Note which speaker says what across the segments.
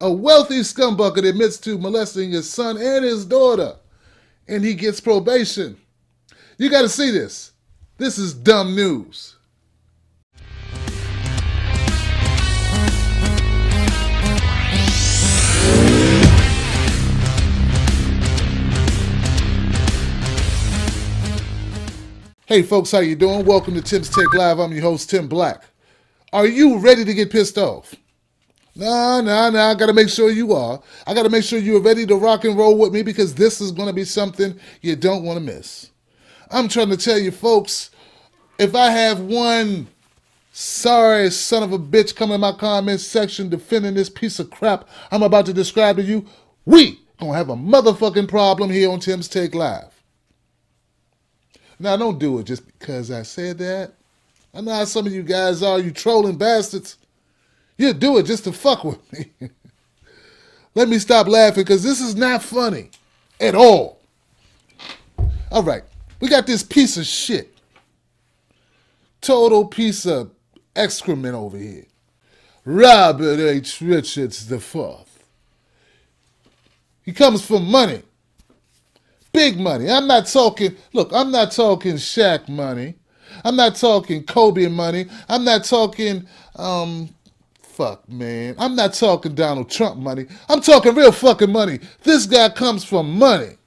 Speaker 1: A wealthy scumbucket admits to molesting his son and his daughter, and he gets probation. You got to see this. This is dumb news. Hey folks, how you doing? Welcome to Tim's Take Live. I'm your host, Tim Black. Are you ready to get pissed off? Nah, I gotta make sure you are. I gotta make sure you're ready to rock and roll with me because this is gonna be something you don't wanna miss. I'm trying to tell you folks, if I have one sorry son of a bitch come in my comments section defending this piece of crap I'm about to describe to you, we gonna have a motherfucking problem here on Tim's Take Live. Now don't do it just because I said that. I know how some of you guys are, you trolling bastards. You do it just to fuck with me. Let me stop laughing because this is not funny at all. All right, we got this piece of shit. Total piece of excrement over here. Robert H. Richards IV. He comes from money. Big money. I'm not talking Shaq money. I'm not talking Kobe money. I'm not talking, I'm not talking Donald Trump money. I'm talking real fucking money. This guy comes from money.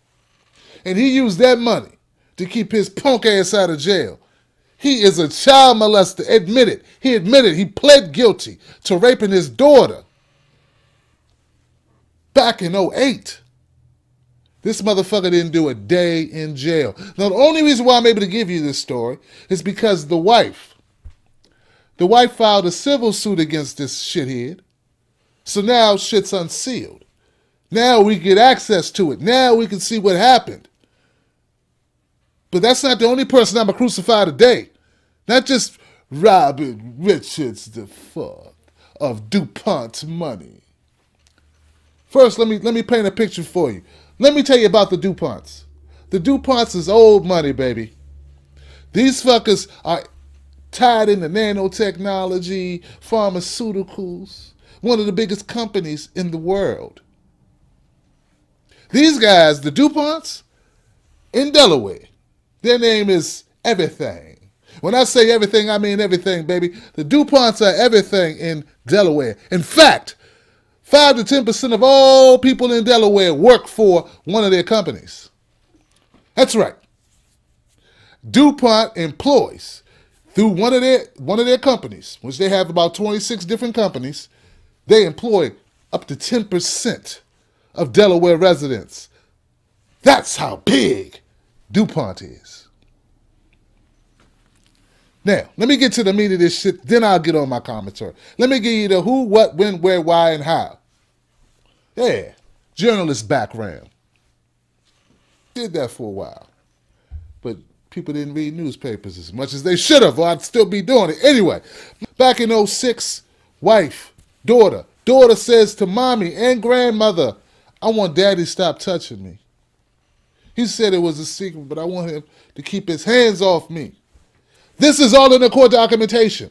Speaker 1: And he used that money to keep his punk ass out of jail. He is a child molester. He admitted he pled guilty to raping his daughter back in 2008. This motherfucker didn't do a day in jail. Now, the only reason why I'm able to give you this story is because the wife filed a civil suit against this shithead. So now shit's unsealed. Now we get access to it. Now we can see what happened. But that's not the only person I'm going to crucify today. Not just Robert Richards IV of DuPont money. First, let me paint a picture for you. Let me tell you about the Duponts. The Duponts is old money, baby. These fuckers are tied into nanotechnology, pharmaceuticals, one of the biggest companies in the world. These guys, the Duponts, in Delaware, their name is everything. When I say everything, I mean everything, baby. The Duponts are everything in Delaware. In fact, 5 to 10% of all people in Delaware work for one of their companies. That's right. DuPont employs through one of their companies, which they have about 26 different companies, they employ up to 10% of Delaware residents. That's how big DuPont is. Now, let me get to the meat of this shit, then I'll get on my commentary. Let me give you the who, what, when, where, why, and how. Yeah, journalist background. Did that for a while. But people didn't read newspapers as much as they should have, or I'd still be doing it. Anyway, back in 2006, wife, daughter. Daughter says to mommy and grandmother, I want daddy to stop touching me. He said it was a secret, but I want him to keep his hands off me. This is all in the court documentation.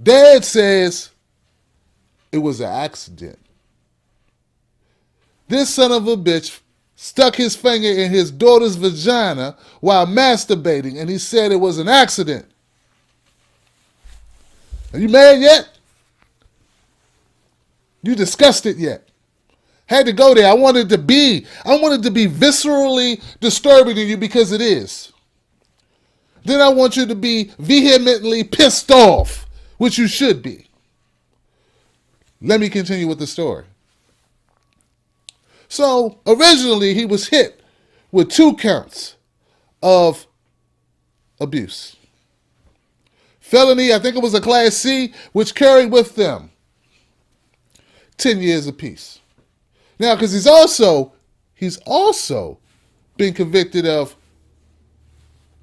Speaker 1: Dad says it was an accident. This son of a bitch stuck his finger in his daughter's vagina while masturbating, and he said it was an accident. Are you mad yet? You disgusted yet? Had to go there. I wanted to be viscerally disturbing to you because it is. Then I want you to be vehemently pissed off, which you should be. Let me continue with the story. So, originally he was hit with 2 counts of abuse. Felony, I think it was a Class C, which carried with them 10 years apiece. Now, because he's also been convicted of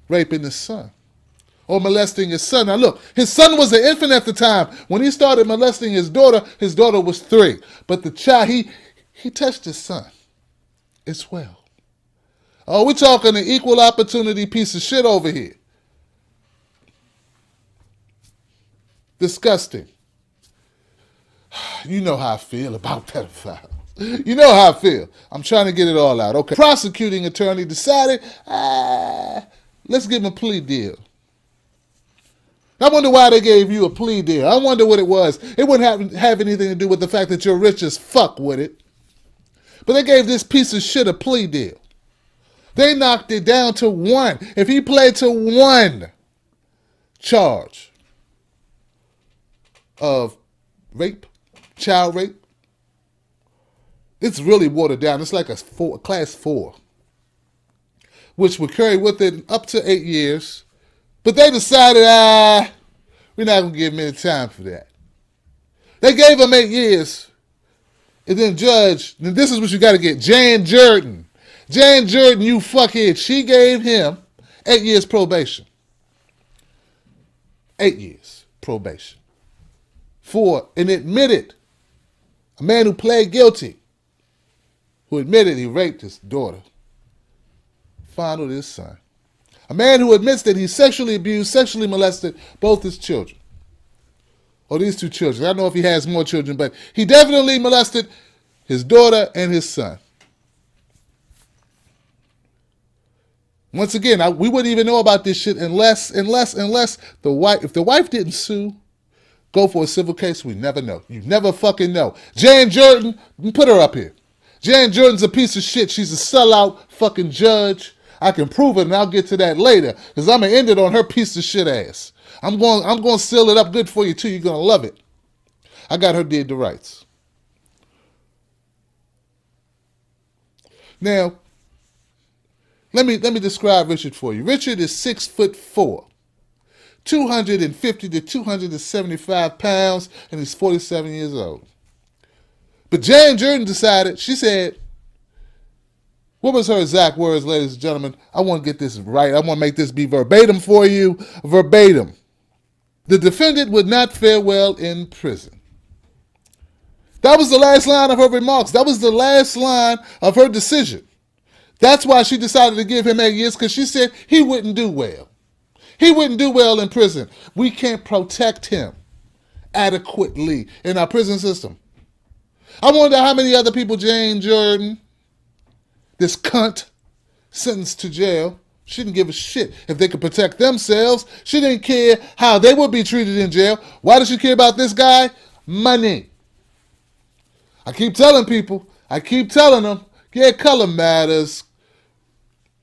Speaker 1: raping his son or molesting his son. Now look, his son was an infant at the time. When he started molesting his daughter was 3. But the child, he touched his son as well. Oh, we're talking an equal opportunity piece of shit over here. Disgusting. You know how I feel about pedophiles. You know how I feel. I'm trying to get it all out. Okay. Prosecuting attorney decided, let's give him a plea deal. I wonder why they gave you a plea deal. I wonder what it was. It wouldn't have anything to do with the fact that you're rich as fuck with it. But they gave this piece of shit a plea deal. They knocked it down to 1. If he pled to 1 charge of rape, child rape, it's really watered down. It's like a class 4, which would carry with it up to 8 years. But they decided, we're not going to give him any time for that. They gave him 8 years. And then judge, and this is what you got to get, Jan Jurden. Jan Jurden, you fuckhead, she gave him 8 years probation. 8 years probation. For an admitted, a man who pled guilty, who admitted he raped his daughter, fondled his son. A man who admits that he sexually abused, sexually molested both his children. Or these 2 children. I don't know if he has more children, but he definitely molested his daughter and his son. Once again, we wouldn't even know about this shit unless the wife, if the wife didn't sue, go for a civil case, we never know. You never fucking know. Jan Jurden, put her up here. Jan Jurden's a piece of shit. She's a sellout fucking judge. I can prove it, and I'll get to that later, because I'm going to end it on her piece of shit ass. I'm going to seal it up good for you, too. You're going to love it. I got her deed to rights. Now, let me describe Richard for you. Richard is 6'4", 250 to 275 pounds, and he's 47 years old. But Jan Jurden decided, she said, what was her exact words, ladies and gentlemen? I want to get this right. I want to make this be verbatim for you. Verbatim. The defendant would not fare well in prison. That was the last line of her remarks. That was the last line of her decision. That's why she decided to give him 8 years, because she said he wouldn't do well. He wouldn't do well in prison. We can't protect him adequately in our prison system. I wonder how many other people Jan Jurden, this cunt, sentenced to jail. She didn't give a shit if they could protect themselves. She didn't care how they would be treated in jail. Why does she care about this guy? Money. I keep telling people, I keep telling them, yeah, color matters.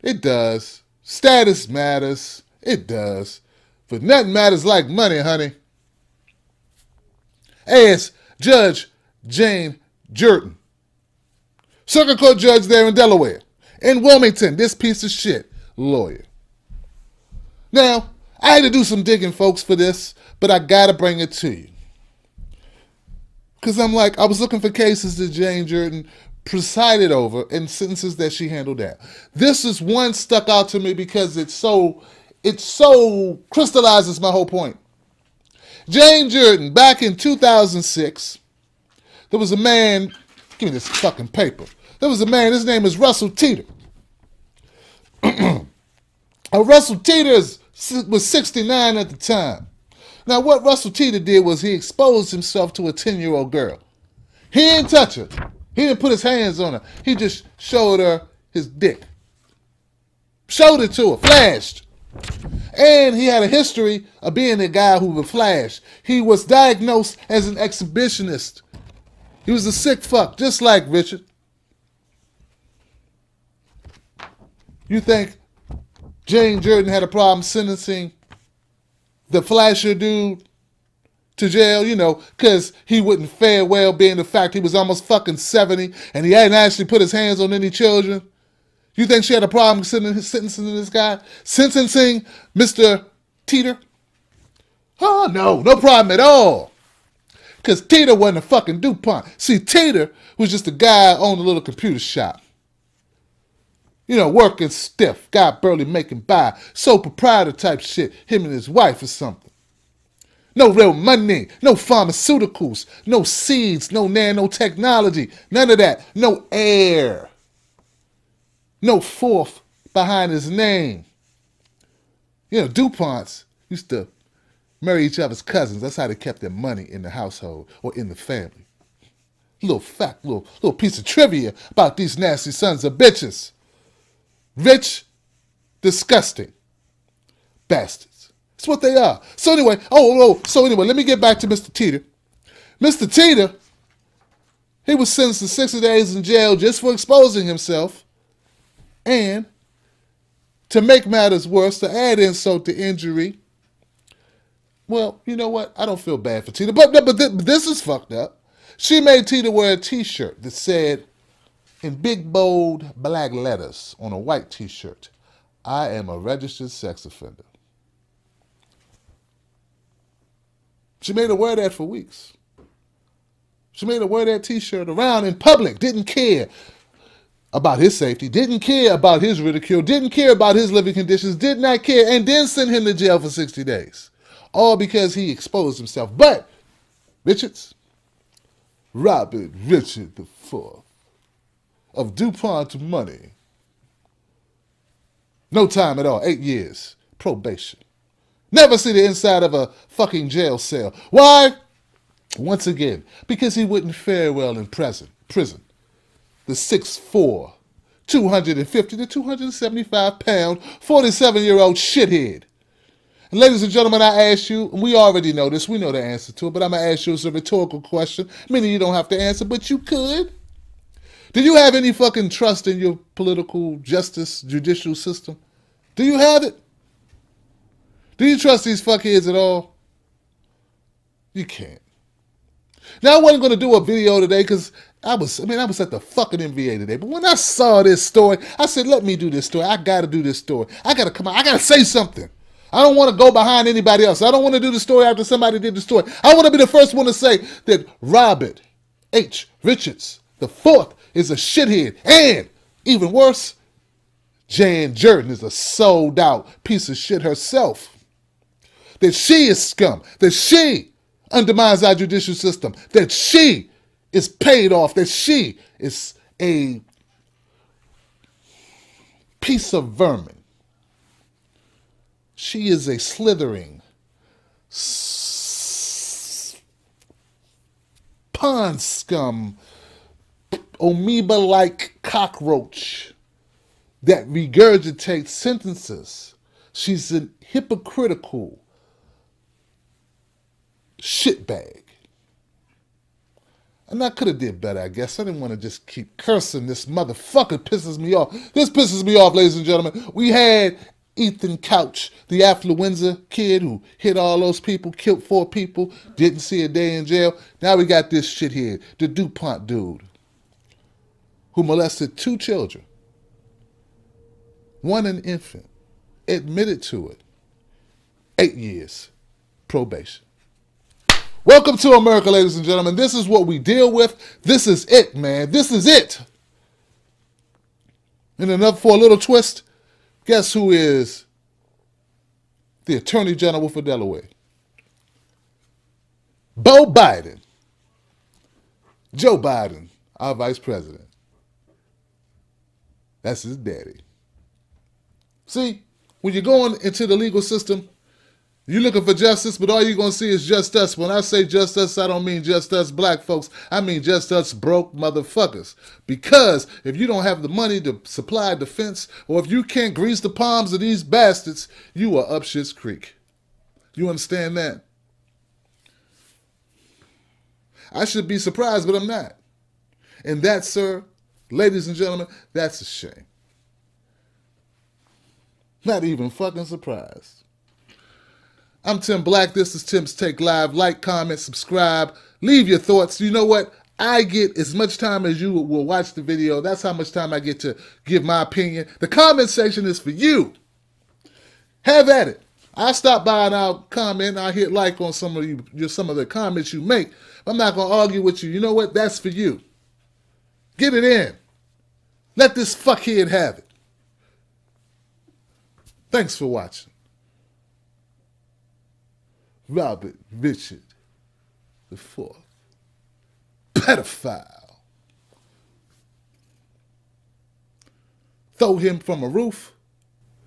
Speaker 1: It does. Status matters. It does. But nothing matters like money, honey. Ask Judge Jan Jurden, Circuit Court Judge there in Delaware. In Wilmington, this piece of shit lawyer. Now, I had to do some digging, folks, for this, but I gotta bring it to you. Because I was looking for cases that Jan Jurden presided over and sentences that she handled out. This is one stuck out to me because it so crystallizes my whole point. Jan Jurden, back in 2006, there was a man, give me this fucking paper. There was a man, his name is Russell Teeter. Russell Teeter was 69 at the time. Now, what Russell Teeter did was he exposed himself to a 10-year-old girl. He didn't touch her. He didn't put his hands on her. He just showed her his dick. Showed it to her, flashed. And he had a history of being a guy who would flash. He was diagnosed as an exhibitionist. He was a sick fuck, just like Richard. You think Jan Jurden had a problem sentencing the flasher dude to jail, because he wouldn't fare well being the fact he was almost fucking 70 and he hadn't actually put his hands on any children? You think she had a problem sentencing this guy? Sentencing Mr. Teeter? Oh, no problem at all. Because Teeter wasn't a fucking DuPont. See, Teeter was just a guy who owned a little computer shop. Working stiff, guy barely making by, sole proprietor type shit, him and his wife or something. No real money, no pharmaceuticals, no seeds, no nanotechnology, none of that. No Heir. No fourth behind his name. DuPonts used to marry each other's cousins. That's how they kept their money in the household or in the family. Little fact, little piece of trivia about these nasty sons of bitches. Rich, disgusting bastards. That's what they are. So anyway, so anyway, let me get back to Mr. Teeter. Mr. Teeter, he was sentenced to 60 days in jail just for exposing himself. And to make matters worse, to add insult to injury, well, you know what? I don't feel bad for Teeter, but this is fucked up. She made Teeter wear a t-shirt that said, in big, bold, black letters on a white t-shirt, I am a registered sex offender. She made her wear that for weeks. She made her wear that t-shirt around in public, didn't care about his safety, didn't care about his ridicule, didn't care about his living conditions, did not care, and then sent him to jail for 60 days. All because he exposed himself. But Robert Richard IV of Dupont money. No time at all, 8 years, probation. Never see the inside of a fucking jail cell. Why? Once again, because he wouldn't fare well in prison. The 6'4", 250 to 275 pound, 47-year-old shithead. And ladies and gentlemen, I ask you, and we already know this, we know the answer to it, but I'm going to ask you as a rhetorical question, meaning you don't have to answer, but you could. Do you have any fucking trust in your political justice, judicial system? Do you have it? Do you trust these fuckheads at all? You can't. Now, I wasn't going to do a video today because I was at the fucking NBA today. But when I saw this story, I said, let me do this story. I got to do this story. I got to come out. I got to say something. I don't want to go behind anybody else. I don't want to do the story after somebody did the story. I want to be the first one to say that Robert H. Richards IV is a shithead. And even worse, Jan Jurden is a sold out piece of shit herself. That she is scum. That she undermines our judicial system. That she is paid off. That she is a piece of vermin. She is a slithering, pond scum, amoeba-like cockroach that regurgitates sentences. She's a hypocritical shitbag. And I could have did better, I guess. I didn't want to just keep cursing. This motherfucker pisses me off. This pisses me off, ladies and gentlemen. We had Ethan Couch, the affluenza kid who hit all those people, killed 4 people, didn't see a day in jail. Now we got this shithead, the Dupont dude, who molested 2 children. 1 an infant, admitted to it. 8 years, probation. Welcome to America, ladies and gentlemen. This is what we deal with. This is it, man. This is it. And enough for a little twist. Guess who is the Attorney General for Delaware? Beau Biden. Joe Biden, our Vice President. That's his daddy. See, when you're going into the legal system, you're looking for justice, but all you're going to see is just us. When I say just us, I don't mean just us black folks. I mean just us broke motherfuckers. Because if you don't have the money to supply defense, or if you can't grease the palms of these bastards, you are up shit's creek. You understand that? I should be surprised, but I'm not. And that, sir, ladies and gentlemen, that's a shame. Not even fucking surprised. I'm Tim Black. This is Tim's Take Live. Like, comment, subscribe. Leave your thoughts. You know what? I get as much time as you will watch the video. That's how much time I get to give my opinion. The comment section is for you. Have at it. I'll stop by and I'll comment. I'll hit like on some of the comments you make. I'm not going to argue with you. You know what? That's for you. Get it in. Let this fuckhead have it. Thanks for watching. Robert Richard IV. Pedophile. Throw him from a roof.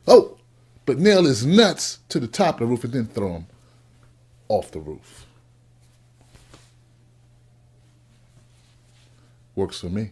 Speaker 1: Oh, but nail his nuts to the top of the roof and then throw him off the roof. Works for me.